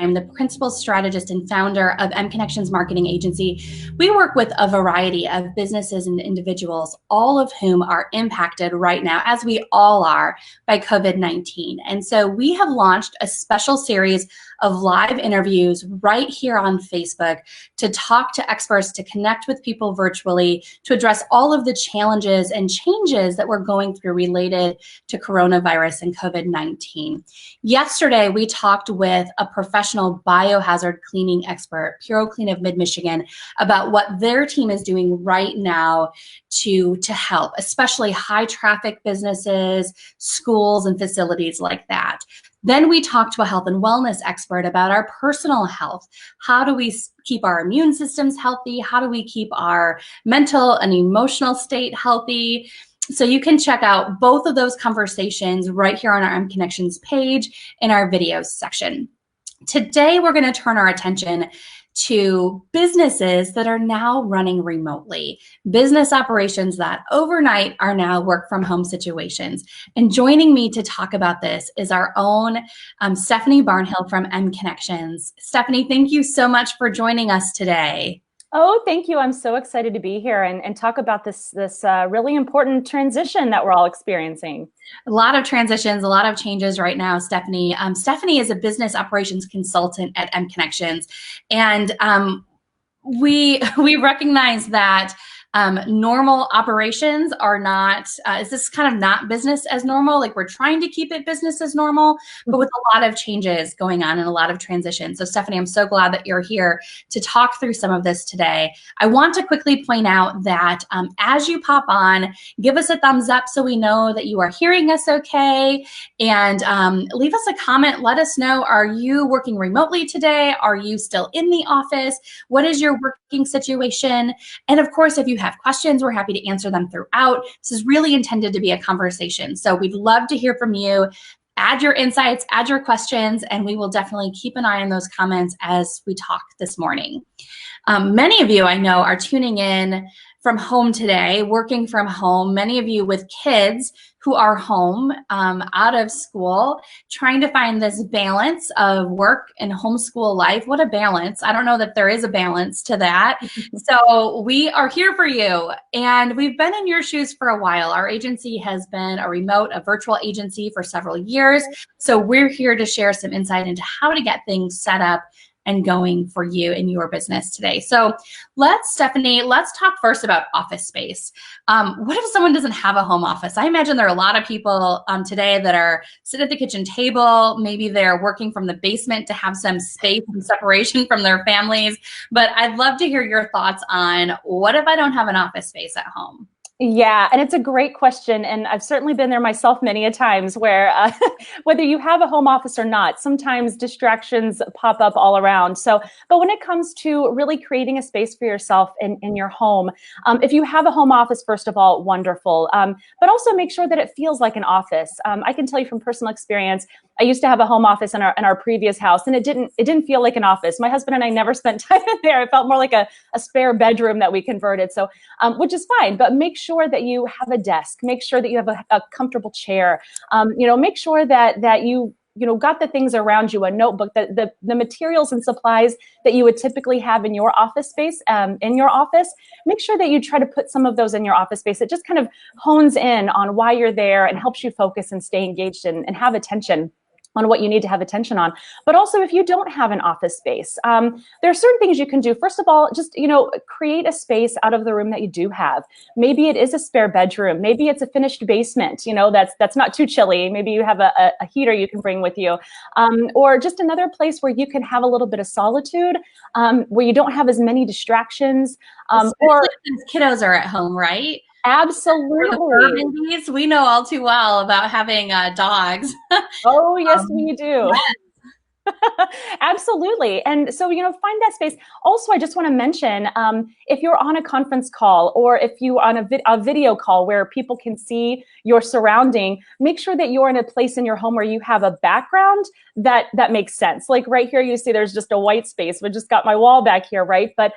I'm the principal strategist and founder of mConnexions Marketing Agency. We work with a variety of businesses and individuals, all of whom are impacted right now, as we all are, by COVID-19. And so we have launched a special series of live interviews right here on Facebook to talk to experts, to connect with people virtually, to address all of the challenges and changes that we're going through related to coronavirus and COVID-19. Yesterday, we talked with a professional biohazard cleaning expert, PuroClean of Mid-Michigan, about what their team is doing right now to help, especially high traffic businesses, schools, and facilities like that. Then we talked to a health and wellness expert about our personal health. How do we keep our immune systems healthy? How do we keep our mental and emotional state healthy? So you can check out both of those conversations right here on our mConnexions page in our videos section. Today, we're going to turn our attention to businesses that are now running remotely, business operations that overnight are now work from home situations. And joining me to talk about this is our own Stephanie Barnhill from mConnexions. Stephanie, thank you so much for joining us today. Oh, thank you. I'm so excited to be here and talk about this really important transition that we're all experiencing. A lot of transitions, a lot of changes right now, Stephanie. Stephanie is a business operations consultant at mConnexions, and we recognize that normal operations are not, is this kind of not business as normal? Like, we're trying to keep it business as normal, but with a lot of changes going on and a lot of transition. So Stephanie, I'm so glad that you're here to talk through some of this today. I want to quickly point out that as you pop on, give us a thumbs up so we know that you are hearing us okay, and leave us a comment. Let us know, are you working remotely today? Are you still in the office? What is your working situation? And of course, if you have questions, we're happy to answer them throughout. This is really intended to be a conversation. So we'd love to hear from you. Add your insights, add your questions, and we will definitely keep an eye on those comments as we talk this morning. Many of you I know are tuning in from home today, working from home, many of you with kids who are home, out of school, trying to find this balance of work and homeschool life. What a balance. I don't know that there is a balance to that. So we are here for you, and we've been in your shoes for a while. Our agency has been a virtual agency for several years. So we're here to share some insight into how to get things set up and going for you in your business today. So Stephanie, let's talk first about office space. What if someone doesn't have a home office? I imagine there are a lot of people today that are sitting at the kitchen table. Maybe they're working from the basement to have some space and separation from their families. But I'd love to hear your thoughts on, what if I don't have an office space at home? Yeah, and it's a great question, and I've certainly been there myself many a times where whether you have a home office or not, sometimes distractions pop up all around. So, but when it comes to really creating a space for yourself in your home, if you have a home office, first of all, wonderful, but also make sure that it feels like an office. I can tell you from personal experience, I used to have a home office in our previous house, and it didn't feel like an office. My husband and I never spent time in there. It felt more like a spare bedroom that we converted. So, which is fine, but make sure that you have a desk. Make sure that you have a comfortable chair. Make sure that you got the things around you, a notebook, the materials and supplies that you would typically have in your office space, in your office. Make sure that you try to put some of those in your office space. It just kind of hones in on why you're there and helps you focus and stay engaged and have attention on what you need to have attention on. But also, if you don't have an office space, there are certain things you can do. First of all, just, create a space out of the room that you do have. Maybe it is a spare bedroom. Maybe it's a finished basement, that's not too chilly. Maybe you have a heater you can bring with you, or just another place where you can have a little bit of solitude, where you don't have as many distractions. Or since kiddos are at home, right? Absolutely. We know all too well about having dogs. Oh, yes, we do. Yes. Absolutely. And so, find that space. Also, I just want to mention, if you're on a conference call or if you're on a video call where people can see your surrounding, make sure that you're in a place in your home where you have a background that makes sense. Like right here, you see there's just a white space. We just got my wall back here, right? But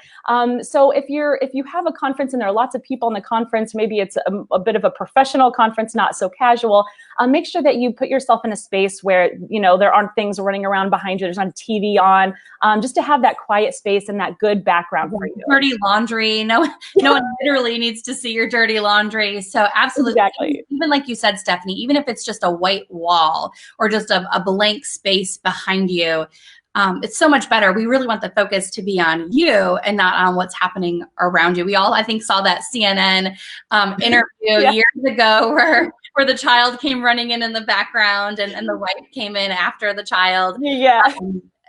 so if you have a conference and there are lots of people in the conference, maybe it's a bit of a professional conference, not so casual, make sure that you put yourself in a space where, there aren't things running around behind you. There's not a TV on, just to have that quiet space and that good background for you. Dirty laundry. No one literally needs to see your dirty laundry. So absolutely. Exactly. Even like you said, Stephanie, even if it's just a white wall or just a blank space behind you, it's so much better. We really want the focus to be on you and not on what's happening around you. We all, I think, saw that CNN interview years ago where the child came running in the background and the wife came in after the child. Yeah.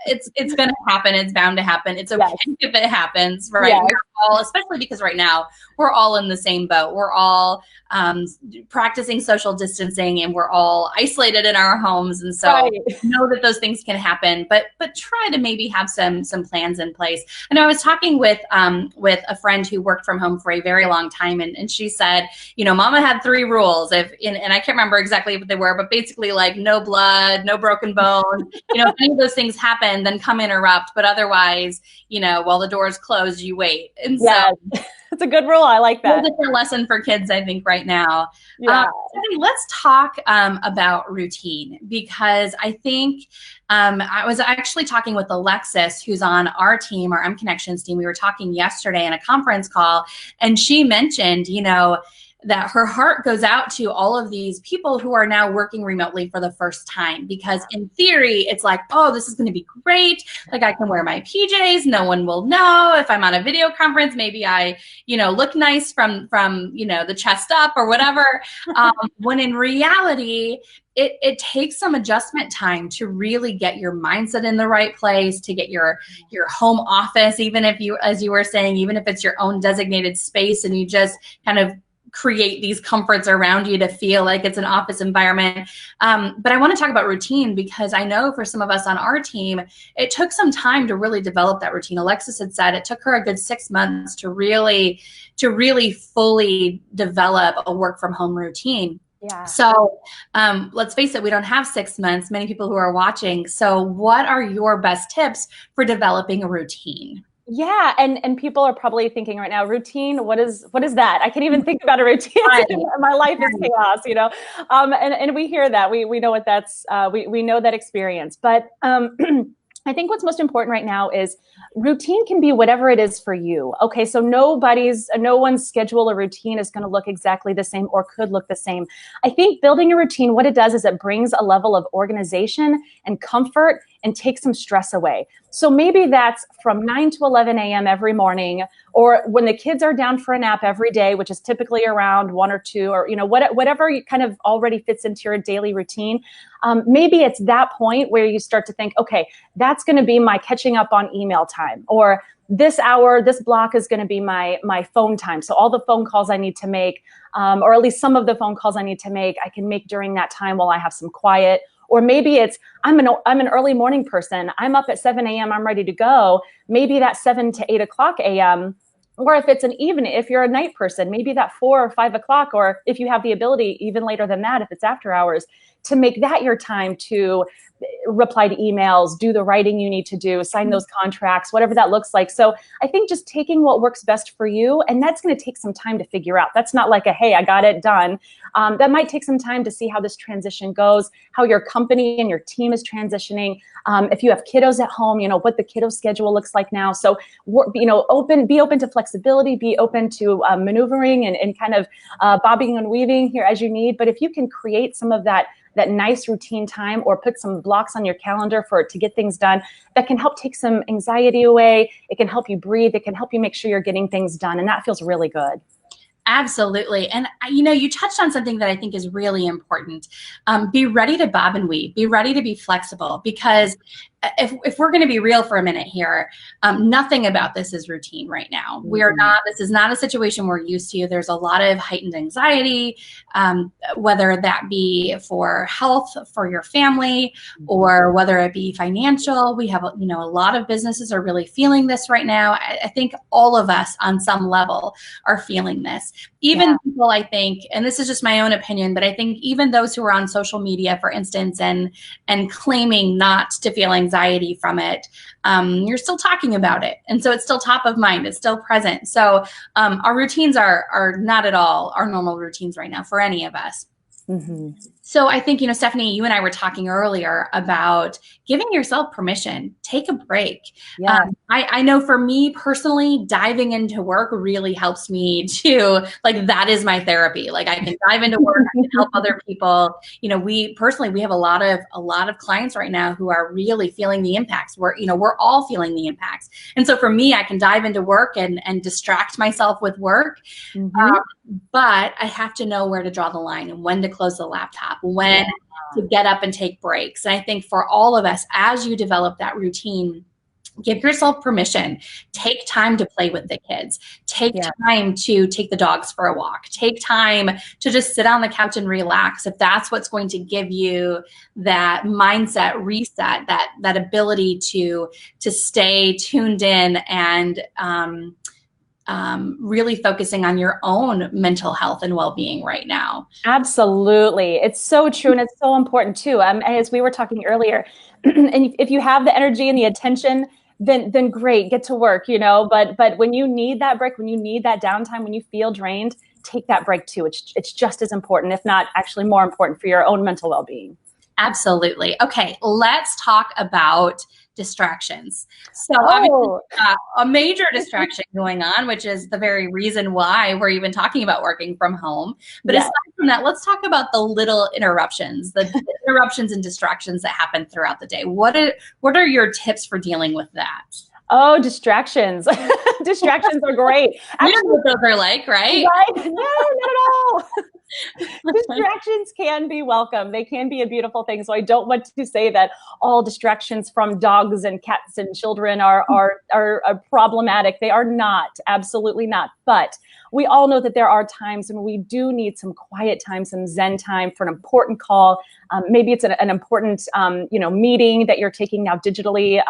It's going to happen. It's bound to happen. It's okay if it happens, right? Yes. We're all, especially because right now we're all in the same boat. We're all practicing social distancing and we're all isolated in our homes. And so know that those things can happen, but try to maybe have some plans in place. I know I was talking with a friend who worked from home for a very long time. And she said, Mama had 3 rules and I can't remember exactly what they were, but basically like no blood, no broken bone, if any of those things happen, then come interrupt. But otherwise, while the door's closed, you wait. And so it's a good rule. I like that. It's a lesson for kids, I think, right now. Yeah. Let's talk about routine, because I think I was actually talking with Alexis, who's on our team, our mConnexions team. We were talking yesterday in a conference call, and she mentioned, that her heart goes out to all of these people who are now working remotely for the first time, because in theory, it's like, oh, this is going to be great. Like I can wear my PJs. No one will know if I'm on a video conference. Maybe I, look nice from, the chest up or whatever. When in reality, it takes some adjustment time to really get your mindset in the right place, to get your home office, even if you, as you were saying, even if it's your own designated space and you just kind of create these comforts around you to feel like it's an office environment. But I want to talk about routine, because I know for some of us on our team, it took some time to really develop that routine. Alexis had said it took her a good 6 months to really fully develop a work from home routine. Yeah. So let's face it, we don't have 6 months, many people who are watching. So what are your best tips for developing a routine? Yeah, and people are probably thinking right now, routine, what is that? I can't even think about a routine. My life is chaos, and we hear that. We know what that's, we know that experience. But I think what's most important right now is routine can be whatever it is for you. Okay, so no one's schedule or routine is going to look exactly the same or could look the same. I think building a routine, what it does is it brings a level of organization and comfort and takes some stress away. So maybe that's from 9 to 11 a.m. every morning, or when the kids are down for a nap every day, which is typically around 1 or 2, or whatever kind of already fits into your daily routine. Maybe it's that point where you start to think, okay, that's going to be my catching up on email time, or this hour, this block is going to be my phone time. So all the phone calls I need to make, or at least some of the phone calls I need to make, I can make during that time while I have some quiet. Or maybe it's, I'm an early morning person. I'm up at 7 a.m. I'm ready to go. Maybe that's 7 to 8 o'clock a.m. Or if it's if you're a night person, maybe that 4 or 5 o'clock, or if you have the ability, even later than that, if it's after hours, to make that your time to reply to emails, do the writing you need to do, sign those contracts, whatever that looks like. So I think just taking what works best for you, and that's going to take some time to figure out. That's not like hey, I got it done. That might take some time to see how this transition goes, how your company and your team is transitioning. If you have kiddos at home, what the kiddo schedule looks like now. So, be open to flexibility, be open to maneuvering and kind of bobbing and weaving here as you need. But if you can create some of that nice routine time, or put some blocks on your calendar to get things done, that can help take some anxiety away. It can help you breathe. It can help you make sure you're getting things done. And that feels really good. Absolutely. And, you touched on something that I think is really important. Be ready to bob and weave. Be ready to be flexible, because if we're going to be real for a minute here, nothing about this is routine right now. This is not a situation we're used to. There's a lot of heightened anxiety, whether that be for health, for your family, or whether it be financial. We have, a lot of businesses are really feeling this right now. I think all of us on some level are feeling this. Even people, I think, and this is just my own opinion, but I think even those who are on social media, for instance, and claiming not to feel anxiety from it, you're still talking about it. And so it's still top of mind. It's still present. So our routines are not at all our normal routines right now for any of us. Mm-hmm. So I think, Stephanie, you and I were talking earlier about giving yourself permission, take a break. Yeah. I know for me personally, diving into work really helps me to, like, that is my therapy. Like, I can dive into work, I can help other people. We have a lot of clients right now who are really feeling the impacts. We're all feeling the impacts. And so for me, I can dive into work and distract myself with work. But I have to know where to draw the line and when to close the laptop, when to get up and take breaks. And I think for all of us, as you develop that routine, give yourself permission. Take time to play with the kids. Take time to take the dogs for a walk. Take time to just sit on the couch and relax. If that's what's going to give you that mindset reset, that ability to stay tuned in and really focusing on your own mental health and well-being right now. Absolutely. It's so true. And it's so important too. As we were talking earlier, and if you have the energy and the attention, then great, get to work, but when you need that break, when you need that downtime, when you feel drained, take that break too. It's just as important, if not actually more important, for your own mental well-being. Absolutely. Okay, let's talk about distractions. So obviously, a major distraction going on, which is the very reason why we're even talking about working from home. But aside from that, let's talk about the little interruptions, the interruptions and distractions that happen throughout the day. What are your tips for dealing with that? Oh, distractions. Distractions are great. You know what those are like, right? Right? No, not at all. Distractions can be welcome. They can be a beautiful thing. So I don't want to say that all distractions from dogs and cats and children are problematic. They are not, absolutely not. But we all know that there are times when we do need some quiet time, some Zen time for an important call. Maybe it's an important, meeting that you're taking now digitally.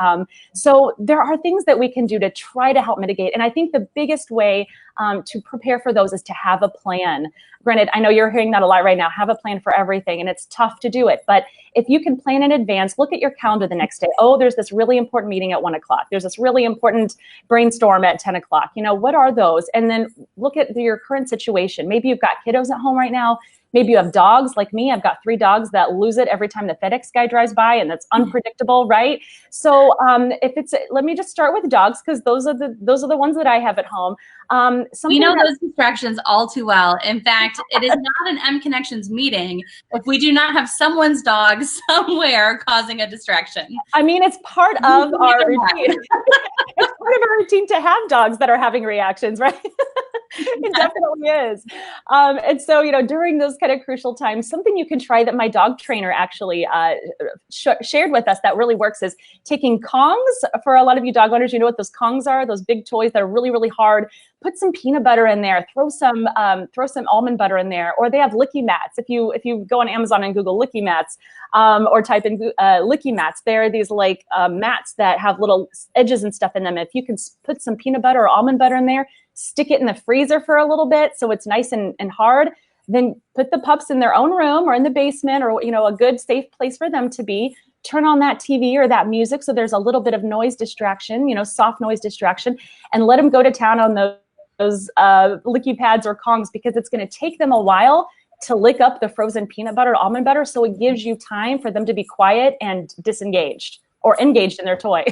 So there are things that we can do to try to help mitigate. And I think the biggest way to prepare for those is to have a plan. Granted, I know you're hearing that a lot right now, have a plan for everything, and it's tough to do it. But if you can plan in advance, look at your calendar the next day. Oh, there's this really important meeting at 1 o'clock. There's this really important brainstorm at 10 o'clock. What are those? And then look at your current situation. Maybe you've got kiddos at home right now. Maybe you have dogs like me. I've got 3 dogs that lose it every time the FedEx guy drives by, and that's unpredictable, right? So let me just start with dogs, because those are the ones that I have at home. We know those distractions all too well. In fact, it is not an mConnexions meeting if we do not have someone's dog somewhere causing a distraction. I mean, it's part of our routine. It's part of our routine to have dogs that are having reactions, right? It definitely is. And so, during those kind of crucial times, something you can try that my dog trainer actually shared with us that really works is taking Kongs. For a lot of you dog owners, you know what those Kongs are, those big toys that are really, really hard. Put some peanut butter in there, throw some almond butter in there, or they have licky mats. If you go on Amazon and Google licky mats, or type in licky mats, there are these mats that have little edges and stuff in them. If you can put some peanut butter or almond butter in there, stick it in the freezer for a little bit so it's nice and hard, then put the pups in their own room or in the basement, or a good safe place for them to be. Turn on that TV or that music so there's a little bit of noise distraction, soft noise distraction, and let them go to town on those licky pads or Kongs, because it's going to take them a while to lick up the frozen peanut butter or almond butter. So it gives you time for them to be quiet and disengaged or engaged in their toy.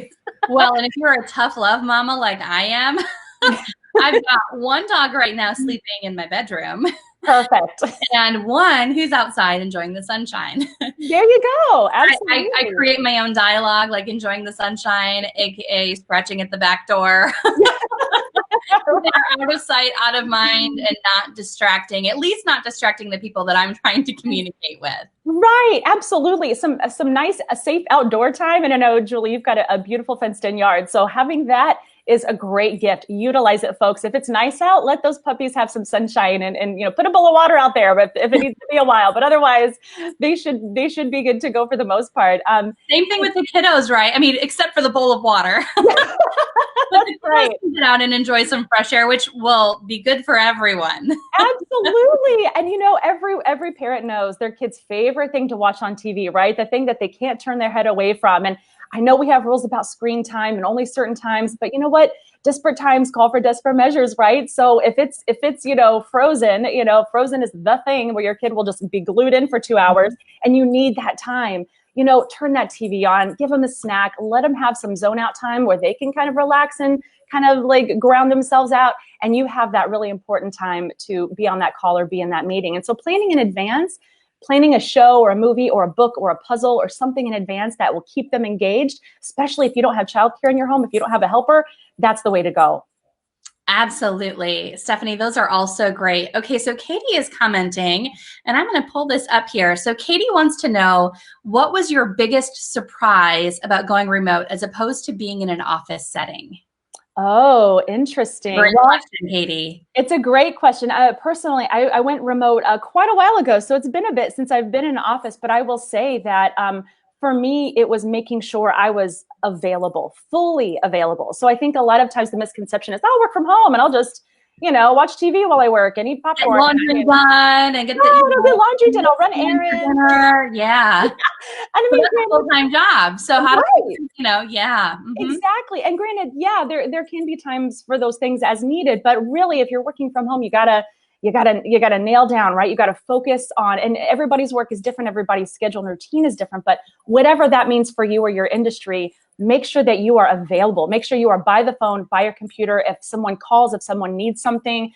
Well, and if you're a tough love mama like I am, I've got 1 dog right now sleeping in my bedroom. Perfect. And 1 who's outside enjoying the sunshine. There you go. Absolutely. I create my own dialogue, like enjoying the sunshine, aka scratching at the back door. They're out of sight, out of mind, and not distracting, at least not distracting the people that I'm trying to communicate with. Right. Absolutely. Some nice, safe outdoor time. And I know, Julie, you've got a beautiful fenced in yard. So having that is a great gift. Utilize it, folks. If it's nice out, let those puppies have some sunshine and put a bowl of water out there, but if it needs to be a while. But otherwise, they should be good to go for the most part. Same thing with the kiddos, right? I mean, except for the bowl of water. That's right. Get out and enjoy some fresh air, which will be good for everyone. Absolutely. And every parent knows their kid's favorite thing to watch on TV, right? The thing that they can't turn their head away from. And I know we have rules about screen time and only certain times, but you know what? Desperate times call for desperate measures, right? So if it's Frozen, Frozen is the thing where your kid will just be glued in for 2 hours and you need that time. Turn that TV on, give them a snack, let them have some zone out time where they can kind of relax and kind of like ground themselves out. And you have that really important time to be on that call or be in that meeting. And so planning in advance, planning a show or a movie or a book or a puzzle or something in advance that will keep them engaged, especially if you don't have childcare in your home, if you don't have a helper, that's the way to go. Absolutely. Stephanie, those are all so great. Okay, so Katie is commenting, and I'm going to pull this up here. So Katie wants to know, what was your biggest surprise about going remote as opposed to being in an office setting? Oh, interesting. Great question, Katie. It's a great question. Personally, I went remote quite a while ago, so it's been a bit since I've been in an office, but I will say that for me, it was making sure I was available, fully available. So I think a lot of times the misconception is, I'll work from home and I'll just, watch TV while I work and eat popcorn. Get laundry done and get get laundry done. I'll run errands. Yeah. I mean, that's a full-time job. So how do yeah. Exactly. And granted, yeah, there can be times for those things as needed, but really if you're working from home, you gotta nail down, right? You gotta focus on, and everybody's work is different, everybody's schedule and routine is different, but whatever that means for you or your industry, make sure that you are available. Make sure you are by the phone, by your computer. If someone calls, if someone needs something,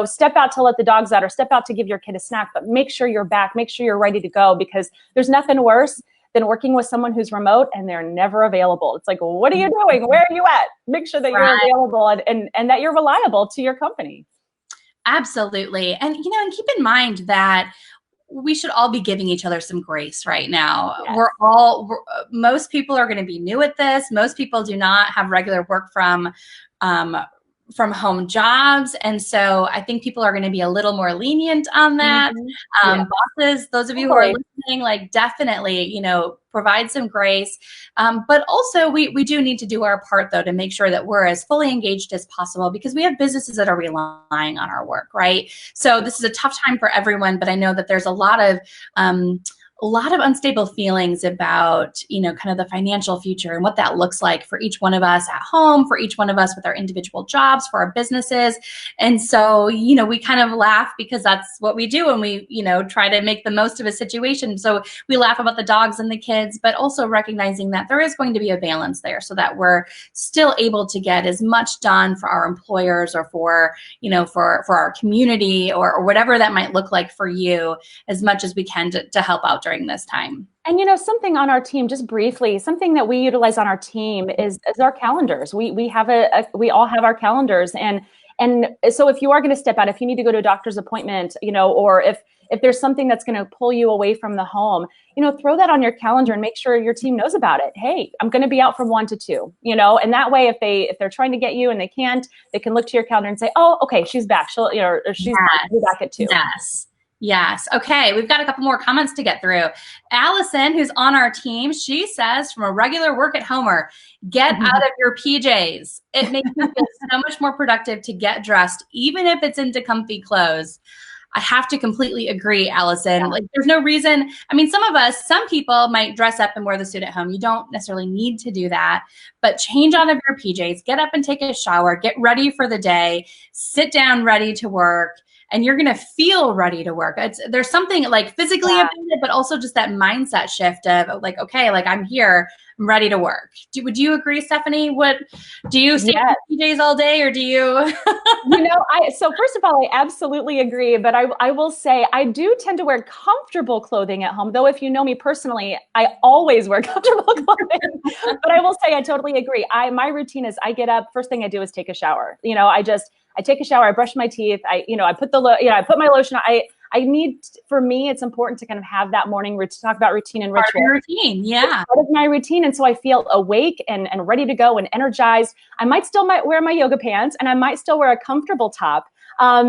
step out to let the dogs out or step out to give your kid a snack, but make sure you're back, make sure you're ready to go, because there's nothing worse than working with someone who's remote and they're never available. It's like, what are you doing? Where are you at? Make sure that you're available and that you're reliable to your company. Absolutely. And, and keep in mind that we should all be giving each other some grace right now. Yes. Most people are going to be new at this. Most people do not have regular work from home jobs. And so I think people are going to be a little more lenient on that. Bosses, those of you who are listening, definitely, provide some grace. But also we do need to do our part though, to make sure that we're as fully engaged as possible, because we have businesses that are relying on our work, right? So this is a tough time for everyone, but I know that there's a lot of unstable feelings about, kind of the financial future and what that looks like for each one of us at home, for each one of us with our individual jobs, for our businesses. And so, we kind of laugh because that's what we do, and we, try to make the most of a situation. So we laugh about the dogs and the kids, but also recognizing that there is going to be a balance there so that we're still able to get as much done for our employers or for, for our community or whatever that might look like for you, as much as we can to help out during this time. And something on our team, just briefly, something that we utilize on our team is our calendars. We all have our calendars, and so if you are going to step out, if you need to go to a doctor's appointment, or if there's something that's going to pull you away from the home, throw that on your calendar and make sure your team knows about it. Hey, I'm going to be out from 1 to 2, and that way, if they're trying to get you and they can't, they can look to your calendar and say, oh, okay, she's back. She'll, or she's back at 2. Yes. Okay. We've got a couple more comments to get through. Allison, who's on our team, she says, from a regular work at homer, get out of your PJs. It makes me feel so much more productive to get dressed, even if it's into comfy clothes. I have to completely agree, Allison. There's no reason. I mean, some people might dress up and wear the suit at home. You don't necessarily need to do that, but change out of your PJs, get up and take a shower, get ready for the day, sit down ready to work, and you're going to feel ready to work. There's something physically about it, but also just that mindset shift of okay, I'm here, I'm ready to work. Would you agree, Stephanie? Do you stay in PJs all day, or do you? So first of all, I absolutely agree, but I will say I do tend to wear comfortable clothing at home, though if you know me personally, I always wear comfortable clothing. But I will say I totally agree. My routine is I get up, first thing I do is take a shower. I take a shower, I brush my teeth, I put I put my lotion on. For me, it's important to kind of have that morning routine, talk about routine and ritual. Part of your routine, yeah. It's part of my routine. And so I feel awake and ready to go and energized. I might wear my yoga pants, and I might still wear a comfortable top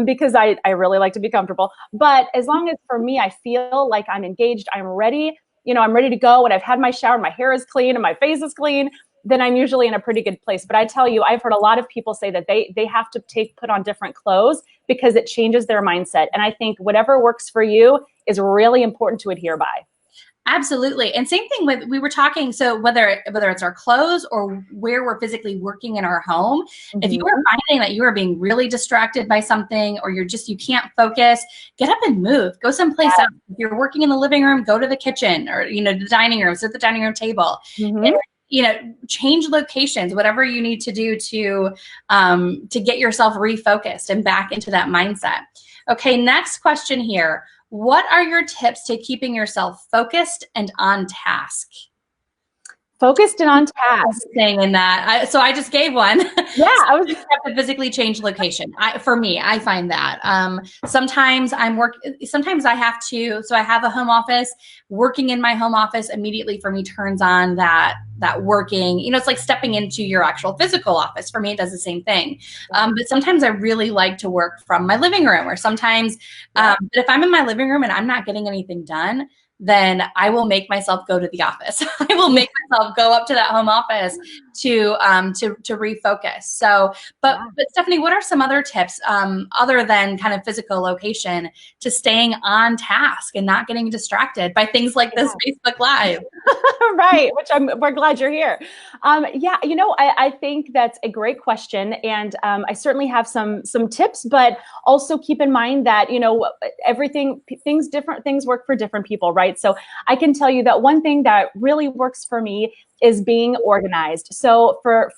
because I really like to be comfortable. But as long as for me, I feel like I'm engaged, I'm ready, I'm ready to go, and I've had my shower, my hair is clean and my face is clean, then I'm usually in a pretty good place. But I tell you, I've heard a lot of people say that they have to put on different clothes because it changes their mindset. And I think whatever works for you is really important to adhere by. Absolutely. And same thing with, we were talking, so whether it's our clothes or where we're physically working in our home, if you Mhm. are finding that you are being really distracted by something, or you can't focus, get up and move, go someplace else. If you're working in the living room, go to the kitchen, or, the dining room, sit at the dining room table. Mhm. Change locations, whatever you need to do to get yourself refocused and back into that mindset. Okay, next question here. What are your tips to keeping yourself focused and on task? Focused and on task. Saying in that, so I just gave one. Yeah, I was. You have to physically change location. For me, I find that sometimes sometimes I have to. So I have a home office. Working in my home office immediately for me turns on that working. It's like stepping into your actual physical office. For me, it does the same thing. But sometimes I really like to work from my living room, or sometimes, but if I'm in my living room and I'm not getting anything done, then I will make myself go to the office. I will make myself go up to that home office to refocus. So, but Stephanie, what are some other tips other than kind of physical location to staying on task and not getting distracted by things like this Facebook Live? Right, which we're glad you're here. I think that's a great question, and I certainly have some tips, but also keep in mind that different things work for different people, right? So I can tell you that one thing that really works for me is being organized. So for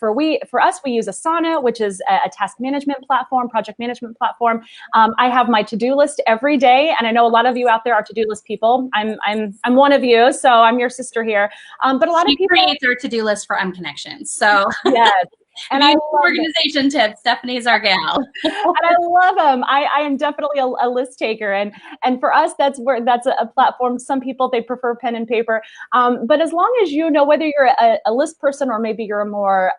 us, we use Asana, which is a task management platform, project management platform. I have my to-do list every day, and I know a lot of you out there are to-do list people. I'm one of you, so I'm your sister here. But a lot of people creates our to-do list for mConnexions. So yes. And I organization tips. Stephanie's our gal, and I love them. I am definitely a list taker, and for us, that's a platform. Some people, they prefer pen and paper, but as long as whether you're a list person, or maybe you're a more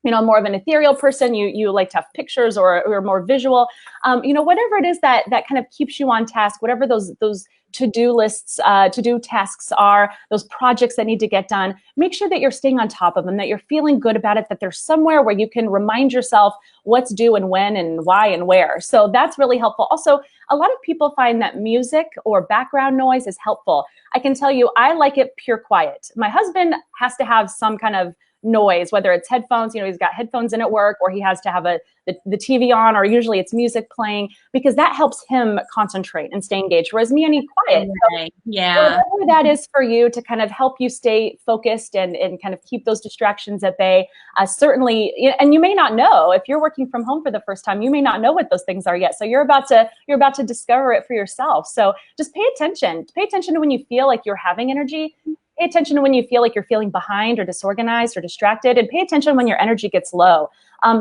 more of an ethereal person, you like to have pictures, or more visual, whatever it is that kind of keeps you on task, whatever those to-do lists, to-do tasks are, those projects that need to get done, make sure that you're staying on top of them, that you're feeling good about it, that there's somewhere where you can remind yourself what's due and when and why and where. So that's really helpful. Also, a lot of people find that music or background noise is helpful. I can tell you, I like it pure quiet. My husband has to have some kind of noise, whether it's headphones, he's got headphones in at work, or he has to have the TV on, or usually it's music playing, because that helps him concentrate and stay engaged. Whereas me, I need quiet. So, yeah. Whatever that is for you to kind of help you stay focused and kind of keep those distractions at bay. Certainly, and you may not know, if you're working from home for the first time, you may not know what those things are yet. So you're about to discover it for yourself. So just pay attention. Pay attention to when you feel like you're having energy. Pay attention to when you feel like you're feeling behind or disorganized or distracted, and pay attention when your energy gets low.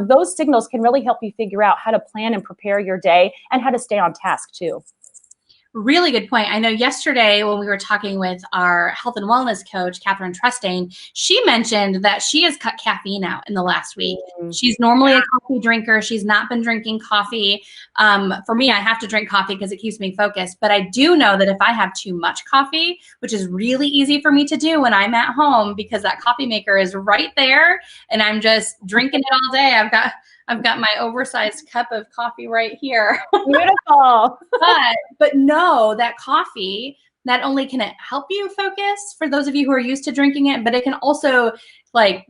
Those signals can really help you figure out how to plan and prepare your day, and how to stay on task too. Really good point. I know yesterday when we were talking with our health and wellness coach, Catherine Trusting, she mentioned that she has cut caffeine out in the last week. She's normally a coffee drinker. She's not been drinking coffee. For me, I have to drink coffee because it keeps me focused. But I do know that if I have too much coffee, which is really easy for me to do when I'm at home, because that coffee maker is right there and I'm just drinking it all day. I've got my oversized cup of coffee right here. Beautiful. but know that coffee, not only can it help you focus, for those of you who are used to drinking it, but it can also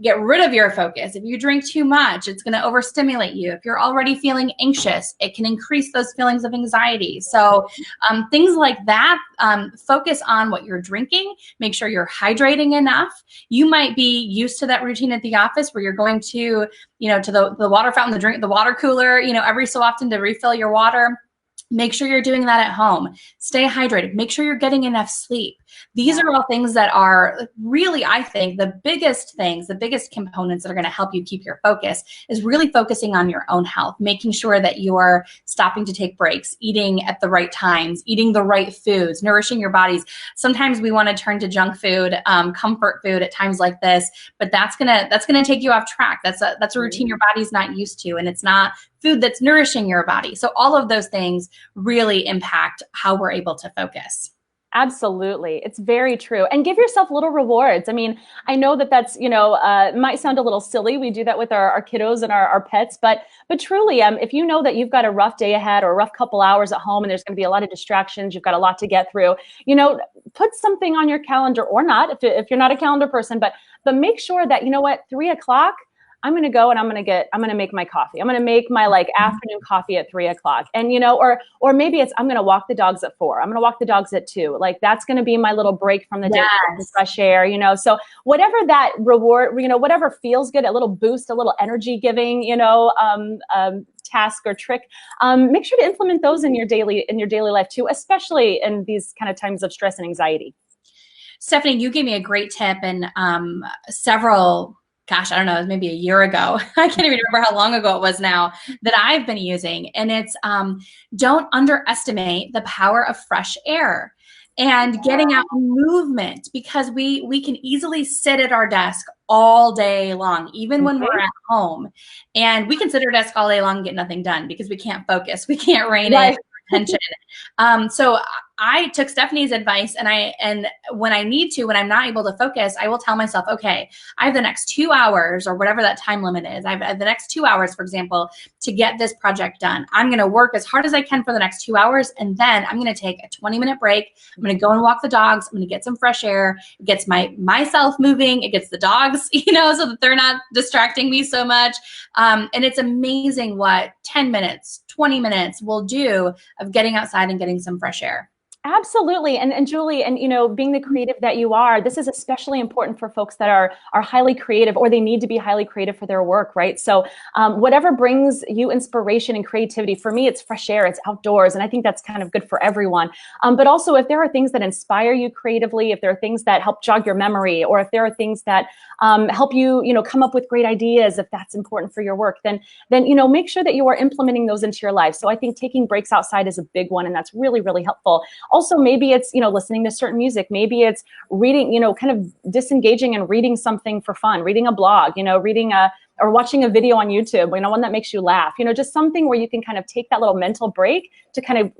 get rid of your focus. If you drink too much, it's going to overstimulate you. If you're already feeling anxious, it can increase those feelings of anxiety. So things like that, focus on what you're drinking. Make sure you're hydrating enough. You might be used to that routine at the office where you're going to, to the water fountain, the water cooler, every so often to refill your water. Make sure you're doing that at home. Stay hydrated. Make sure you're getting enough sleep. These are all things that are really, I think, the biggest things, the biggest components that are going to help you keep your focus is really focusing on your own health, making sure that you're stopping to take breaks, eating at the right times, eating the right foods, nourishing your bodies. Sometimes we want to turn to junk food, comfort food at times like this, but that's gonna take you off track. That's a routine your body's not used to, and it's not food that's nourishing your body. So all of those things really impact how we're able to focus. Absolutely. It's very true. And give yourself little rewards. I mean, I know that that's, might sound a little silly. We do that with our kiddos and our pets, but truly, if you know that you've got a rough day ahead or a rough couple hours at home and there's going to be a lot of distractions, you've got a lot to get through, put something on your calendar or not, if you're not a calendar person, but make sure that, 3 o'clock, I'm going to go and I'm going to make my coffee. I'm going to make my afternoon coffee at 3 o'clock. And, or maybe it's, I'm going to walk the dogs at 4. I'm going to walk the dogs at 2. That's going to be my little break from the day, fresh air, So whatever that reward, whatever feels good, a little boost, a little energy giving, task or trick, make sure to implement those in your daily life too, especially in these kind of times of stress and anxiety. Stephanie, you gave me a great tip, and gosh, I don't know, it was maybe a year ago. I can't even remember how long ago it was now that I've been using. And it's don't underestimate the power of fresh air and getting out movement, because we can easily sit at our desk all day long, even when we're at home. And we can sit at our desk all day long and get nothing done because we can't focus. We can't rein in attention. So I took Stephanie's advice, and when I need to, when I'm not able to focus, I will tell myself, okay, I have the next 2 hours or whatever that time limit is. I have the next 2 hours, for example, to get this project done. I'm going to work as hard as I can for the next 2 hours. And then I'm going to take a 20-minute break. I'm going to go and walk the dogs. I'm going to get some fresh air. It gets myself moving. It gets the dogs, so that they're not distracting me so much. And it's amazing what 10 minutes, 20 minutes will do of getting outside and getting some fresh air. Absolutely. And Julie, and being the creative that you are, this is especially important for folks that are highly creative, or they need to be highly creative for their work, right? So whatever brings you inspiration and creativity, for me, it's fresh air, it's outdoors. And I think that's kind of good for everyone. But also, if there are things that inspire you creatively, if there are things that help jog your memory, or if there are things that help you, come up with great ideas, if that's important for your work, then make sure that you are implementing those into your life. So I think taking breaks outside is a big one, and that's really, really helpful. Also, maybe it's, listening to certain music. Maybe it's reading, kind of disengaging and reading something for fun, reading a blog, reading or watching a video on YouTube, one that makes you laugh, just something where you can kind of take that little mental break to kind of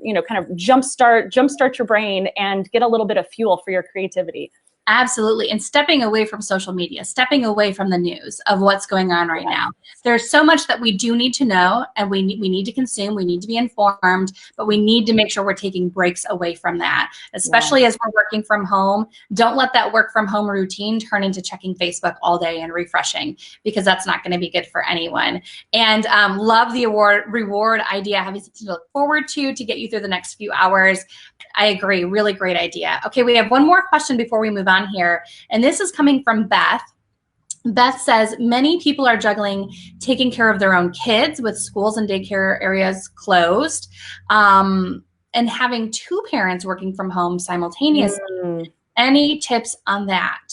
jumpstart your brain and get a little bit of fuel for your creativity. Absolutely. And stepping away from social media, stepping away from the news of what's going on right now. There's so much that we do need to know, and we need to consume, we need to be informed, but we need to make sure we're taking breaks away from that, especially as we're working from home. Don't let that work from home routine turn into checking Facebook all day and refreshing, because that's not going to be good for anyone. And love the reward idea, having something to look forward to get you through the next few hours. I agree. Really great idea. Okay, we have one more question before we move on here. And this is coming from Beth. Beth says, many people are juggling taking care of their own kids with schools and daycare areas closed, and having two parents working from home simultaneously. Any tips on that?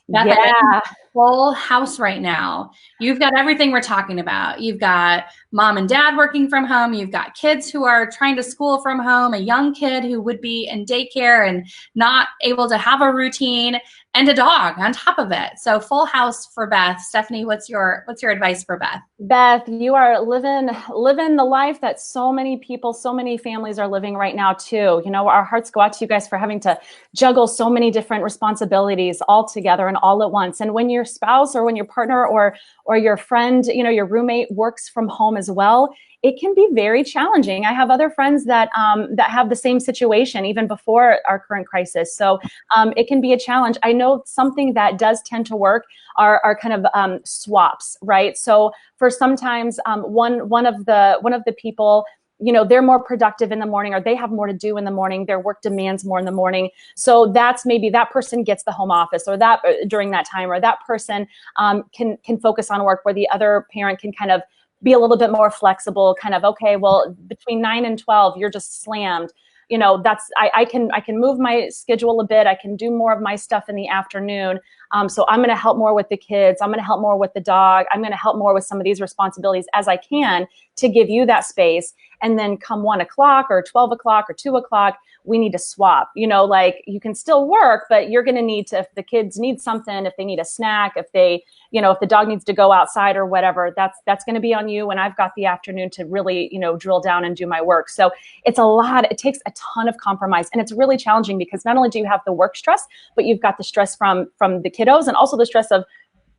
Beth, full house right now. You've got everything we're talking about. You've got mom and dad working from home. You've got kids who are trying to school from home, a young kid who would be in daycare and not able to have a routine, and a dog on top of it. So full house for Beth. Stephanie, what's your advice for Beth? Beth, you are living the life that so many people, so many families are living right now too. Our hearts go out to you guys for having to juggle so many different responsibilities all together and all at once. And when your spouse or when your partner or your friend, your roommate works from home as well, it can be very challenging. I have other friends that have the same situation even before our current crisis. So it can be a challenge. I know something that does tend to work are kind of swaps, right? So for sometimes one of the people, they're more productive in the morning, or they have more to do in the morning. Their work demands more in the morning. So that's maybe that person gets the home office, or that during that time, or that person can focus on work, where the other parent can kind of be a little bit more flexible, kind of, okay, well, between 9 and 12, you're just slammed. I can move my schedule a bit. I can do more of my stuff in the afternoon. So I'm going to help more with the kids. I'm going to help more with the dog. I'm going to help more with some of these responsibilities as I can to give you that space. And then come 1 o'clock or 12 o'clock or 2 o'clock, we need to swap. Like you can still work, but you're going to need to, if the kids need something, if they need a snack, if they, if the dog needs to go outside or whatever, that's going to be on you. And I've got the afternoon to really, drill down and do my work. So it's a lot. It takes a ton of compromise, and it's really challenging because not only do you have the work stress, but you've got the stress from the kiddos and also the stress of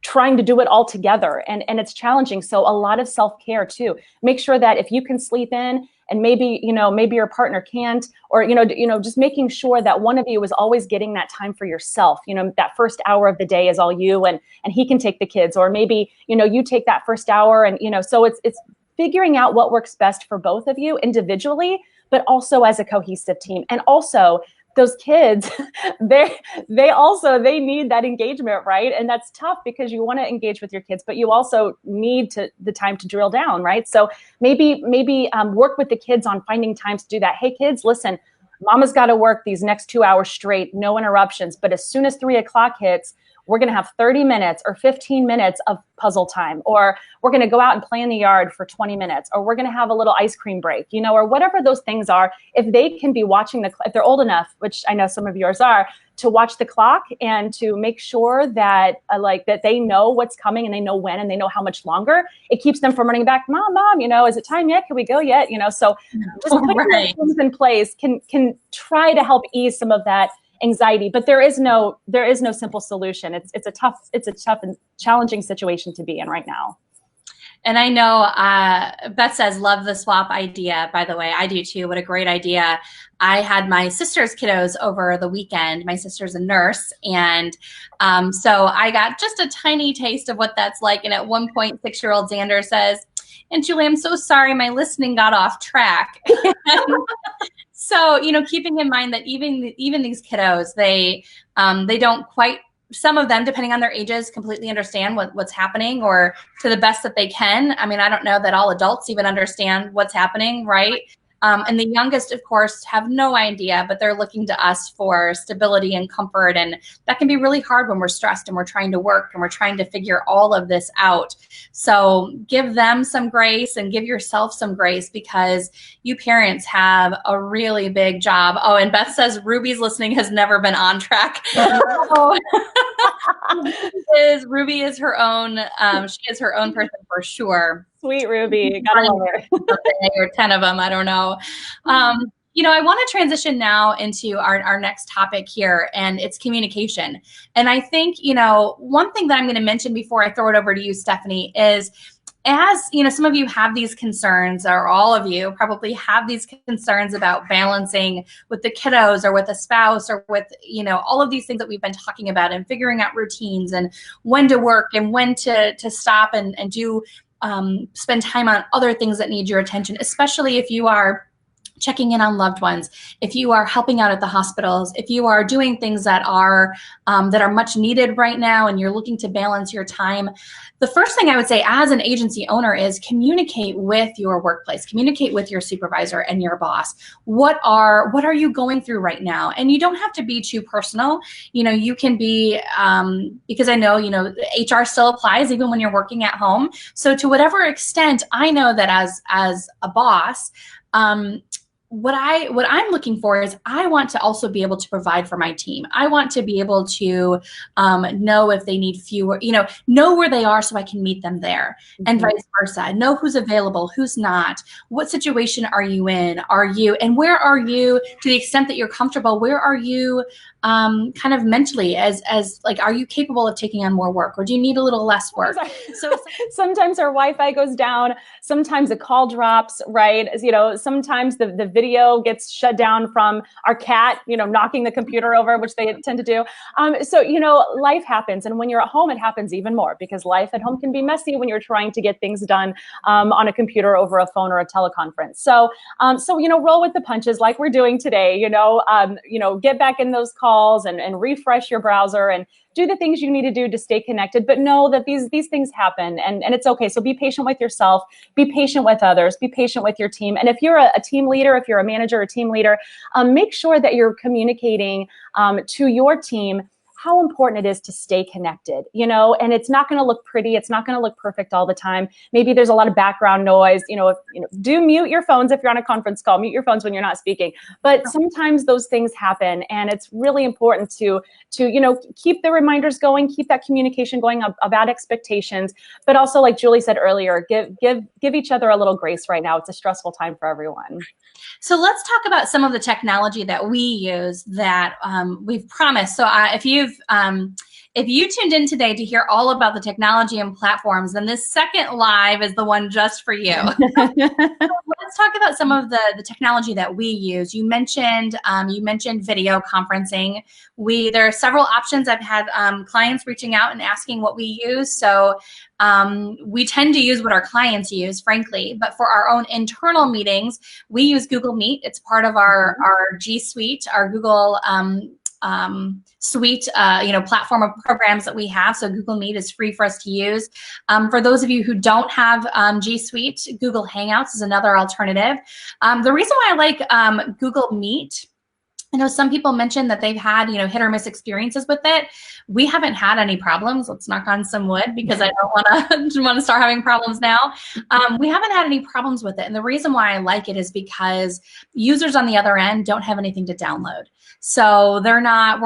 trying to do it all together. And it's challenging. So a lot of self-care too. Make sure that if you can sleep in and maybe your partner can't, or, just making sure that one of you is always getting that time for yourself. That first hour of the day is all you, and he can take the kids, or maybe, you take that first hour, and, so it's figuring out what works best for both of you individually, but also as a cohesive team. And also those kids, they need that engagement, right? And that's tough because you want to engage with your kids, but you also need the time to drill down, right? So maybe work with the kids on finding times to do that. Hey kids, listen, mama's got to work these next 2 hours straight, no interruptions. But as soon as 3 o'clock hits, we're going to have 30 minutes or 15 minutes of puzzle time, or we're going to go out and play in the yard for 20 minutes, or we're going to have a little ice cream break, or whatever those things are. If they can be watching if they're old enough, which I know some of yours are, to watch the clock and to make sure that that they know what's coming and they know when and they know how much longer, it keeps them from running back. Mom, is it time yet? Can we go yet? So just putting those things in place can try to help ease some of that anxiety, but there is no simple solution. It's a tough and challenging situation to be in right now. And I know Beth says, love the swap idea. By the way, I do too. What a great idea. I had my sister's kiddos over the weekend. My sister's a nurse. And so I got just a tiny taste of what that's like. And at one point, 6-year-old Xander says, and Julie, I'm so sorry, my listening got off track. So, keeping in mind that even these kiddos, they don't quite, some of them, depending on their ages, completely understand what's happening, or to the best that they can. I mean, I don't know that all adults even understand what's happening, right? And the youngest, of course, have no idea, but they're looking to us for stability and comfort. And that can be really hard when we're stressed and we're trying to work and we're trying to figure all of this out. So give them some grace and give yourself some grace, because you parents have a really big job. Oh, and Beth says Ruby's listening has never been on track. Ruby is her own, she is her own person for sure. Sweet Ruby, gotta love her. Or 10 of them, I don't know. I want to transition now into our next topic here, and it's communication. And I think, one thing that I'm going to mention before I throw it over to you, Stephanie, is as some of you have these concerns, or all of you probably have these concerns about balancing with the kiddos or with a spouse or with, all of these things that we've been talking about, and figuring out routines and when to work and when to stop and do spend time on other things that need your attention, especially if you are checking in on loved ones, if you are helping out at the hospitals, if you are doing things that are much needed right now and you're looking to balance your time. The first thing I would say as an agency owner is communicate with your workplace, communicate with your supervisor and your boss. What are you going through right now? And you don't have to be too personal. You can be, because I know, HR still applies even when you're working at home. So to whatever extent, I know that as a boss, what I'm looking for is I want to also be able to provide for my team. I want to be able to know if they need fewer, know where they are so I can meet them there, and vice versa. Know who's available, who's not. What situation are you in? And where are you, to the extent that you're comfortable, where are you kind of mentally as like, are you capable of taking on more work, or do you need a little less work? So sometimes our Wi-Fi goes down, sometimes a call drops, right? Sometimes the video gets shut down from our cat, knocking the computer over, which they tend to do. So life happens. And when you're at home, it happens even more, because life at home can be messy when you're trying to get things done on a computer, over a phone, or a teleconference. So roll with the punches like we're doing today, get back in those calls and refresh your browser and do the things you need to do to stay connected, but know that these things happen, and it's okay. So be patient with yourself, be patient with others, be patient with your team. And if you're a team leader, if you're a manager or team leader, make sure that you're communicating to your team how important it is to stay connected, you know, and it's not going to look pretty. It's not going to look perfect all the time. Maybe there's a lot of background noise, do mute your phones if you're on a conference call, mute your phones when you're not speaking. But sometimes those things happen, and it's really important to keep the reminders going, keep that communication going about expectations, but also, like Julie said earlier, give each other a little grace right now. It's a stressful time for everyone. So let's talk about some of the technology that we use that we've promised. So if you tuned in today to hear all about the technology and platforms, then this second live is the one just for you. So let's talk about some of the technology that we use. You mentioned video conferencing. There are several options. I've had clients reaching out and asking what we use. So we tend to use what our clients use, frankly, but for our own internal meetings, we use Google Meet. It's part of our G Suite, our Google suite, platform of programs that we have. So Google Meet is free for us to use. For those of you who don't have G Suite, Google Hangouts is another alternative. The reason why I like Google Meet, I know some people mentioned that they've had, hit or miss experiences with it. We haven't had any problems. Let's knock on some wood, because I don't want to start having problems now. We haven't had any problems with it. And the reason why I like it is because users on the other end don't have anything to download. So we're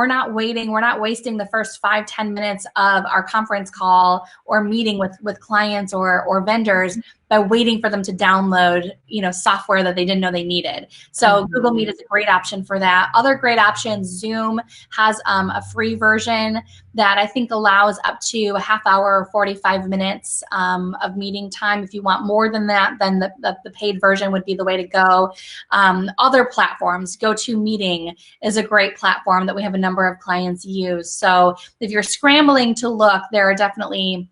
not wasting the first 5-10 minutes of our conference call or meeting with clients or vendors by waiting for them to download, software that they didn't know they needed. So Google Meet is a great option for that. Other great options, Zoom has a free version that I think allows up to a half hour or 45 minutes of meeting time. If you want more than that, then the paid version would be the way to go. Other platforms, GoToMeeting is a great platform that we have a number of clients use. So if you're scrambling to look, there are definitely,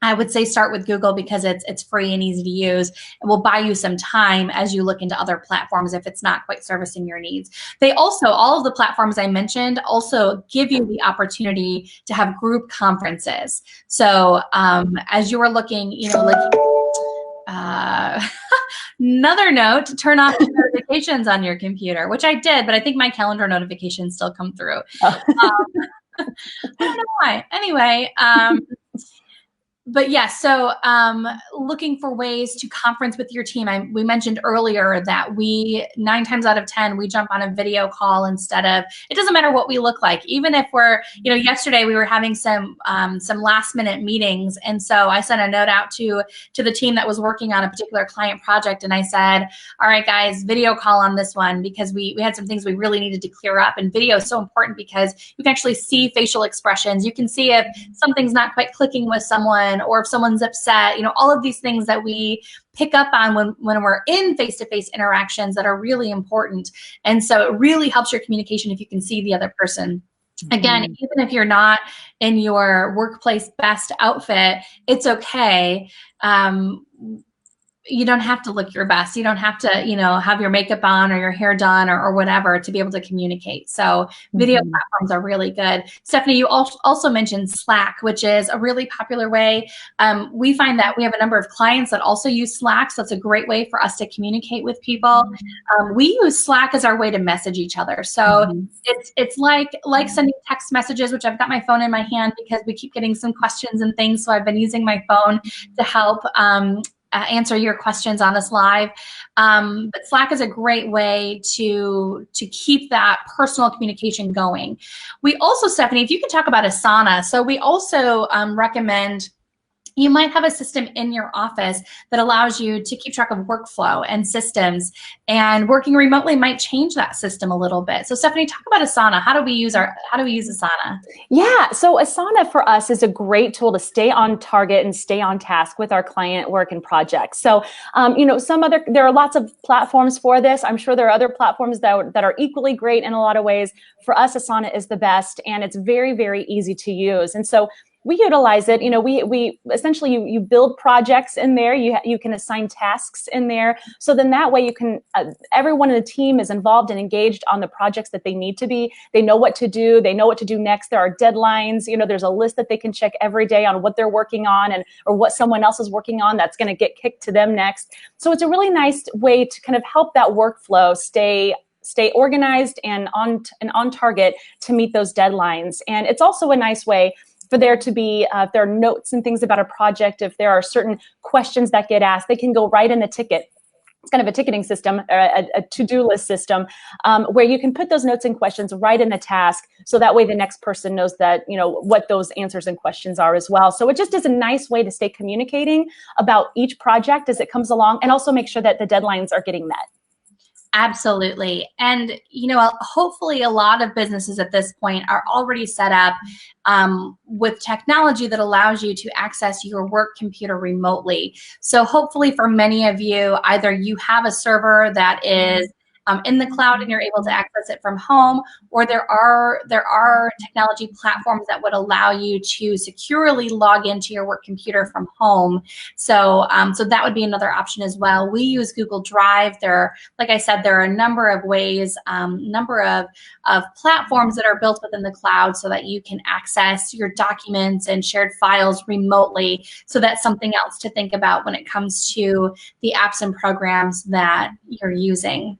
I would say, start with Google because it's free and easy to use, and will buy you some time as you look into other platforms if it's not quite servicing your needs. They also, all of the platforms I mentioned also give you the opportunity to have group conferences. So as you are looking, another note, turn off the notifications on your computer, which I did, but I think my calendar notifications still come through. I don't know why. Anyway, but yeah, so looking for ways to conference with your team. We mentioned earlier that 9 times out of 10, we jump on a video call instead of, it doesn't matter what we look like. Even if we're, yesterday we were having some last minute meetings. And so I sent a note out to the team that was working on a particular client project. And I said, all right, guys, video call on this one, because we had some things we really needed to clear up. And video is so important because you can actually see facial expressions. You can see if something's not quite clicking with someone, or if someone's upset, all of these things that we pick up on when we're in face-to-face interactions that are really important. And so it really helps your communication if you can see the other person. Again, even if you're not in your workplace best outfit, it's okay. You don't have to look your best. You don't have to, have your makeup on or your hair done or whatever to be able to communicate. So video platforms are really good. Stephanie, you also mentioned Slack, which is a really popular way. We find that we have a number of clients that also use Slack. So it's a great way for us to communicate with people. We use Slack as our way to message each other. So it's like sending text messages, which I've got my phone in my hand because we keep getting some questions and things. So I've been using my phone to help answer your questions on this live. But Slack is a great way to keep that personal communication going. We also, Stephanie, if you could talk about Asana. So we also recommend, you might have a system in your office that allows you to keep track of workflow and systems, and working remotely might change that system a little bit. So Stephanie, talk about Asana. How do we use Asana? Yeah, so Asana for us is a great tool to stay on target and stay on task with our client work and projects. So, there are lots of platforms for this. I'm sure there are other platforms that are equally great in a lot of ways. For us, Asana is the best, and it's very, very easy to use. And so we utilize it. We essentially, you build projects in there. You can assign tasks in there. So then that way you can, everyone in the team is involved and engaged on the projects that they need to be. They know what to do. They know what to do next. There are deadlines. There's a list that they can check every day on what they're working on or what someone else is working on that's going to get kicked to them next. So it's a really nice way to kind of help that workflow stay stay organized and on target to meet those deadlines. And it's also a nice way for there to be, if there are notes and things about a project, if there are certain questions that get asked, they can go right in the ticket. It's kind of a ticketing system, a to-do list system, where you can put those notes and questions right in the task. So that way the next person knows that, what those answers and questions are as well. So it just is a nice way to stay communicating about each project as it comes along, and also make sure that the deadlines are getting met. Absolutely. And, hopefully a lot of businesses at this point are already set up with technology that allows you to access your work computer remotely. So hopefully for many of you, either you have a server that is in the cloud and you're able to access it from home, or there are technology platforms that would allow you to securely log into your work computer from home. So so that would be another option as well. We use Google Drive. Like I said, there are a number of ways, number of platforms that are built within the cloud so that you can access your documents and shared files remotely. So that's something else to think about when it comes to the apps and programs that you're using.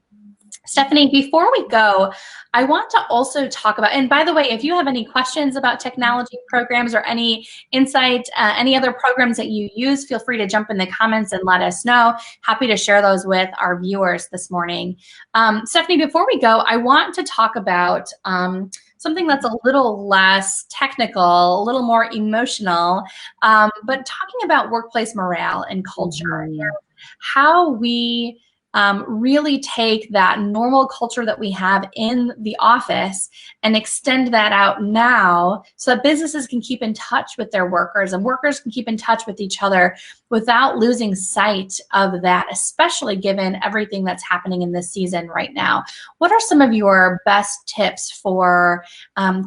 Stephanie, before we go, I want to also talk about, and by the way, if you have any questions about technology programs or any insight, any other programs that you use, feel free to jump in the comments and let us know. Happy to share those with our viewers this morning. Stephanie, before we go, I want to talk about something that's a little less technical, a little more emotional, but talking about workplace morale and culture, how we really take that normal culture that we have in the office and extend that out now so that businesses can keep in touch with their workers and workers can keep in touch with each other without losing sight of that, especially given everything that's happening in this season right now. What are some of your best tips for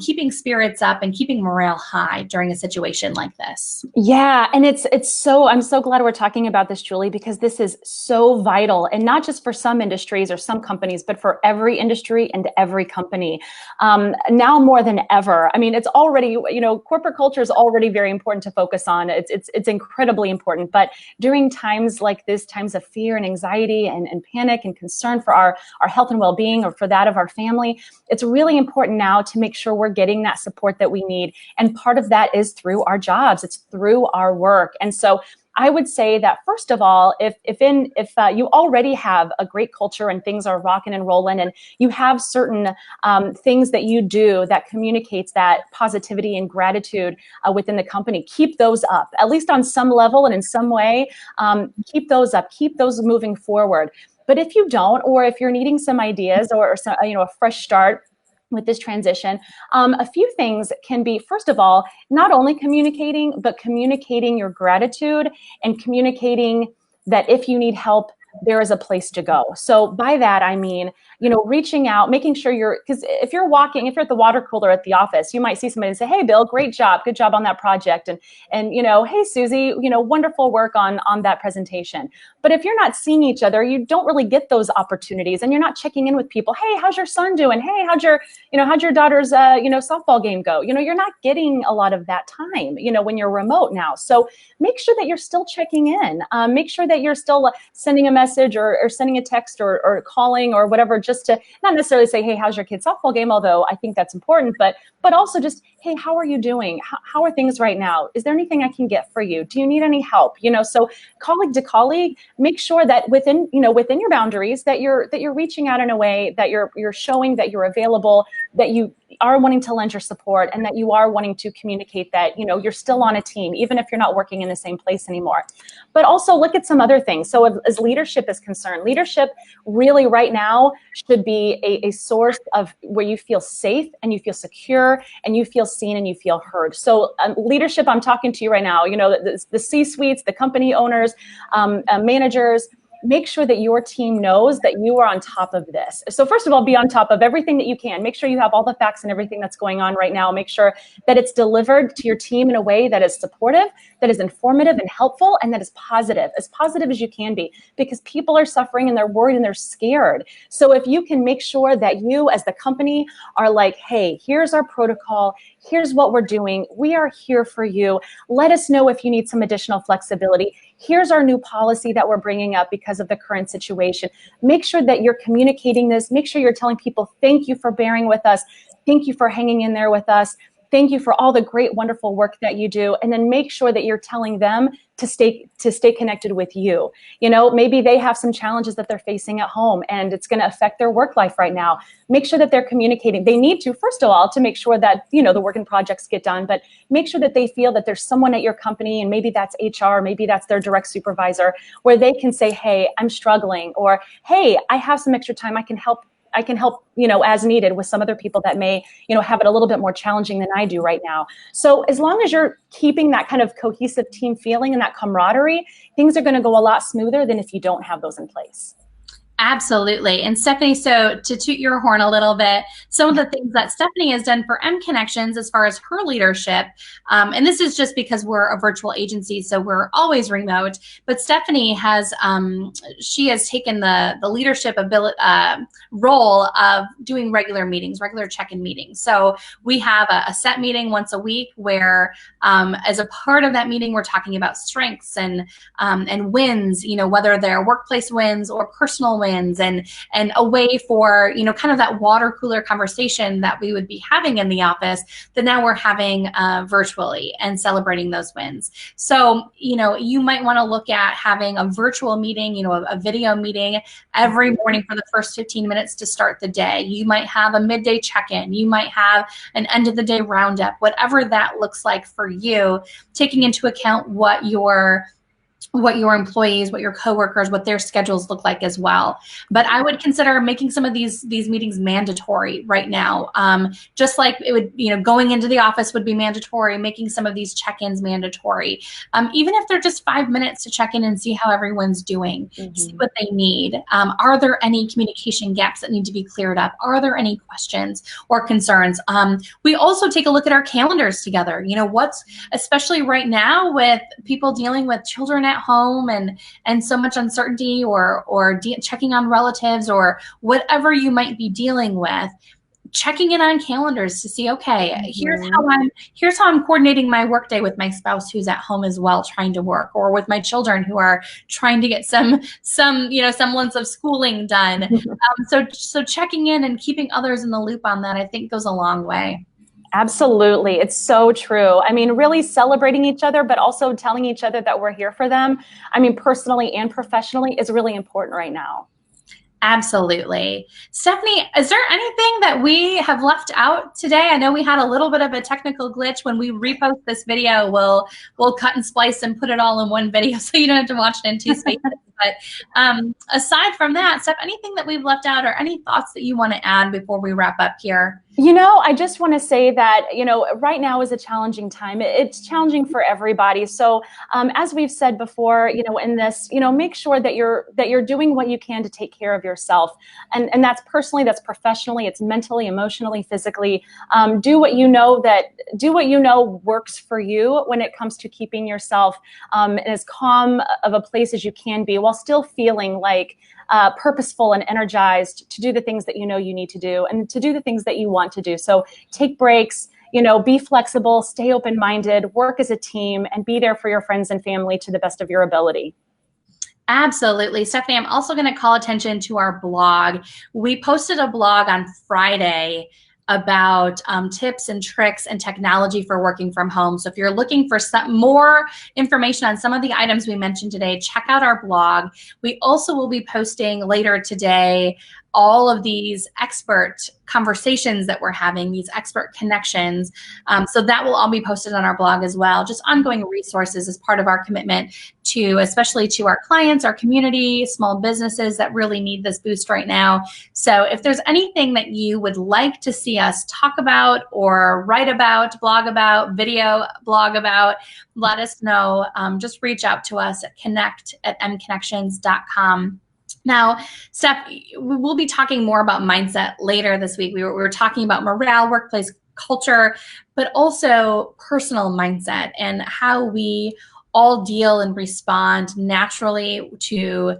keeping spirits up and keeping morale high during a situation like this? Yeah, and I'm so glad we're talking about this, Julie, because this is so vital, and not just for some industries or some companies, but for every industry and every company. Now more than ever. I mean, it's already, corporate culture is already very important to focus on. It's incredibly important. But during times like this, times of fear and anxiety and panic and concern for our health and well-being, or for that of our family, it's really important now to make sure we're getting that support that we need. And part of that is through our jobs. It's through our work. And so I would say that, first of all, if you already have a great culture and things are rocking and rolling, and you have certain things that you do that communicates that positivity and gratitude within the company, keep those up, at least on some level and in some way. Keep those up, keep those moving forward. But if you don't, or if you're needing some ideas or some, a fresh start with this transition, a few things can be, first of all, not only communicating, but communicating your gratitude and communicating that if you need help, there is a place to go. So by that, I mean, reaching out, making sure because if you're at the water cooler at the office, you might see somebody and say, "Hey, Bill, great job. Good job on that project." And "Hey, Susie, wonderful work on that presentation." But if you're not seeing each other, you don't really get those opportunities, and you're not checking in with people. "Hey, how's your son doing? Hey, how'd your daughter's, softball game go?" You're not getting a lot of that time, when you're remote now. So make sure that you're still checking in. Make sure that you're still sending a message or sending a text or calling or whatever, just to not necessarily say, "Hey, how's your kid's softball game?" Although I think that's important, but also just, "Hey, how are you doing? How are things right now? Is there anything I can get for you? Do you need any help?" So colleague to colleague, make sure that within your boundaries that you're reaching out in a way that you're showing that you're available, that you are wanting to lend your support, and that you are wanting to communicate that, you're still on a team, even if you're not working in the same place anymore. But also look at some other things. So as leadership is concerned, leadership really right now should be a source of where you feel safe and you feel secure and you feel seen and you feel heard. So leadership, I'm talking to you right now, the C-suites, the company owners, managers, make sure that your team knows that you are on top of this. So first of all, be on top of everything that you can. Make sure you have all the facts and everything that's going on right now. Make sure that it's delivered to your team in a way that is supportive, that is informative and helpful, and that is as positive as you can be, because people are suffering and they're worried and they're scared. So if you can make sure that you as the company are like, "Hey, here's our protocol, here's what we're doing, we are here for you, let us know if you need some additional flexibility, here's our new policy that we're bringing up because of the current situation. Make sure that you're communicating this. Make sure you're telling people, thank you for bearing with us. Thank you for hanging in there with us. Thank you for all the great, wonderful work that you do. And then make sure that you're telling them to stay connected with you. You know, maybe they have some challenges that they're facing at home and it's going to affect their work life right now. Make sure that they're communicating. They need to, first of all, to make sure that, you know, the work and projects get done, but make sure that they feel that there's someone at your company, and maybe that's HR, maybe that's their direct supervisor, where they can say, hey, I'm struggling, or hey, I have some extra time, I can help, you know, as needed with some other people that may, you know, have it a little bit more challenging than I do right now. So as long as you're keeping that kind of cohesive team feeling and that camaraderie, things are going to go a lot smoother than if you don't have those in place. Absolutely. And Stephanie, so to toot your horn a little bit, some of the things that Stephanie has done for mConnexions as far as her leadership, and this is just because we're a virtual agency, so we're always remote, but Stephanie has, she has taken the leadership role of doing regular meetings, regular check-in meetings. So we have a set meeting once a week where as a part of that meeting, we're talking about strengths and wins, you know, whether they're workplace wins or personal wins, and a way for, you know, kind of that water cooler conversation that we would be having in the office that now we're having virtually and celebrating those wins. So, you know, you might want to look at having a virtual meeting, you know, a video meeting every morning for the first 15 minutes to start the day. You might have a midday check-in. You might have an end of the day roundup, whatever that looks like for you, taking into account what your employees, what your coworkers, what their schedules look like as well. But I would consider making some of these meetings mandatory right now. Just like it would, you know, going into the office would be mandatory, making some of these check-ins mandatory. Even if they're just 5 minutes to check in and see how everyone's doing, see what they need. Are there any communication gaps that need to be cleared up? Are there any questions or concerns? We also take a look at our calendars together. You know, what's, especially right now with people dealing with children at home and so much uncertainty, or checking on relatives, or whatever you might be dealing with, checking in on calendars to see, okay, here's how I'm coordinating my workday with my spouse who's at home as well trying to work, or with my children who are trying to get some you know, semblance of schooling done. So checking in and keeping others in the loop on that, I think, goes a long way. Absolutely. It's so true. I mean, really celebrating each other, but also telling each other that we're here for them. I mean, personally and professionally is really important right now. Absolutely. Stephanie, is there anything that we have left out today? I know we had a little bit of a technical glitch. When we repost this video, we'll cut and splice and put it all in one video so you don't have to watch it in two spaces. But aside from that, Steph, anything that we've left out, or any thoughts that you want to add before we wrap up here? You know, I just want to say that, you know, right now is a challenging time. It's challenging for everybody. So as we've said before, you know, in this, you know, make sure that you're doing what you can to take care of yourself. And that's personally, that's professionally, it's mentally, emotionally, physically. Do what you know works for you when it comes to keeping yourself in as calm of a place as you can be, while still feeling like purposeful and energized to do the things that you know you need to do, and to do the things that you want to do. So take breaks, you know, be flexible, stay open-minded, work as a team, and be there for your friends and family to the best of your ability. Absolutely. Stephanie, I'm also going to call attention to our blog. We posted a blog on Friday about tips and tricks and technology for working from home. So if you're looking for some more information on some of the items we mentioned today, check out our blog. We also will be posting later today all of these expert conversations that we're having, these expert connections. So that will all be posted on our blog as well. Just ongoing resources as part of our commitment to, especially to our clients, our community, small businesses that really need this boost right now. So if there's anything that you would like to see us talk about, or write about, blog about, video blog about, let us know. Just reach out to us at connect@mconnections.com. Now, Steph, we'll be talking more about mindset later this week. We were talking about morale, workplace culture, but also personal mindset and how we all deal and respond naturally to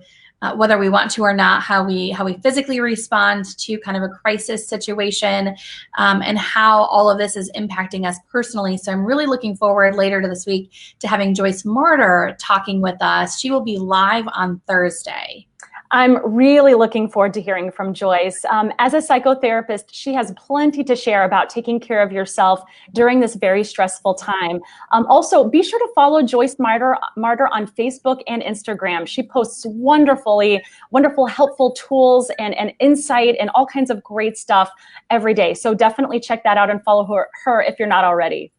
whether we want to or not, how we physically respond to kind of a crisis situation, and how all of this is impacting us personally. So I'm really looking forward later to this week to having Joyce Martyr talking with us. She will be live on Thursday. I'm really looking forward to hearing from Joyce. As a psychotherapist, she has plenty to share about taking care of yourself during this very stressful time. Also, be sure to follow Joyce Martyr on Facebook and Instagram. She posts wonderful, helpful tools and insight and all kinds of great stuff every day. So definitely check that out and follow her if you're not already.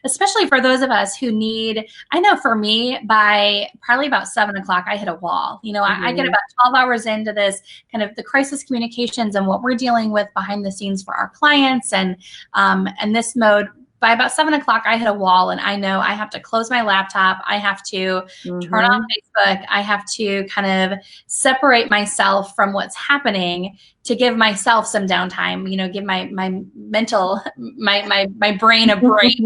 Especially for those of us who need, I know for me, by probably about 7 o'clock, I hit a wall. You know, I get about 12 hours into this kind of the crisis communications and what we're dealing with behind the scenes for our clients and this mode. By about 7 o'clock, I hit a wall, and I know I have to close my laptop. I have to turn on Facebook. I have to kind of separate myself from what's happening to give myself some downtime, you know, give my mental, my brain a break.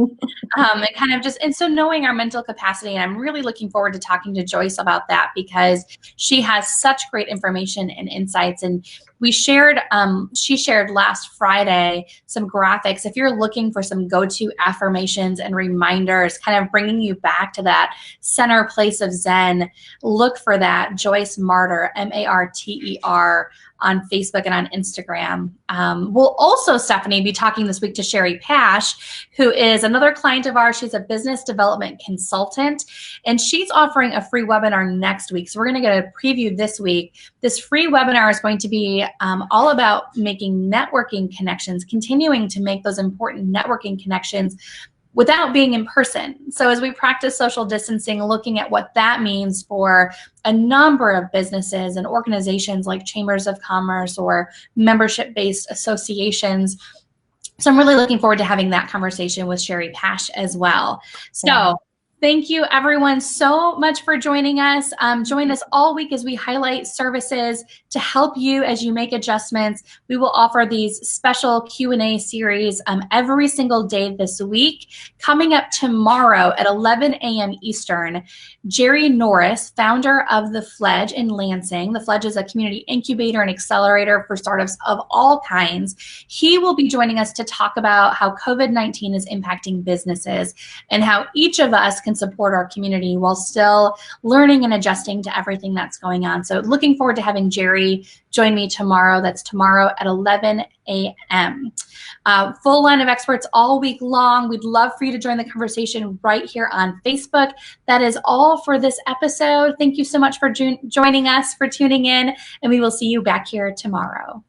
And kind of just, and so knowing our mental capacity, and I'm really looking forward to talking to Joyce about that because she has such great information and insights. And we shared, she shared last Friday some graphics. If you're looking for some go-to affirmations and reminders, kind of bringing you back to that center place of Zen, look for that. Joyce Martyr, Marter, on Facebook and on Instagram. We'll also, Stephanie, be talking this week to Sherry Pash, who is another client of ours. She's a business development consultant, and she's offering a free webinar next week. So we're going to get a preview this week. This free webinar is going to be all about making networking connections, continuing to make those important networking connections without being in person. So as we practice social distancing, looking at what that means for a number of businesses and organizations like chambers of commerce or membership-based associations. So I'm really looking forward to having that conversation with Sherry Pash as well. So thank you everyone so much for joining us. Join us all week as we highlight services to help you as you make adjustments. We will offer these special Q&A series every single day this week. Coming up tomorrow at 11 a.m. Eastern, Jerry Norris, founder of The Fledge in Lansing. The Fledge is a community incubator and accelerator for startups of all kinds. He will be joining us to talk about how COVID-19 is impacting businesses and how each of us can support our community while still learning and adjusting to everything that's going on. So looking forward to having Jerry join me tomorrow. That's tomorrow at 11 a.m. Full line of experts all week long. We'd love for you to join the conversation right here on Facebook. That is all for this episode. Thank you so much for joining us, for tuning in, and we will see you back here tomorrow.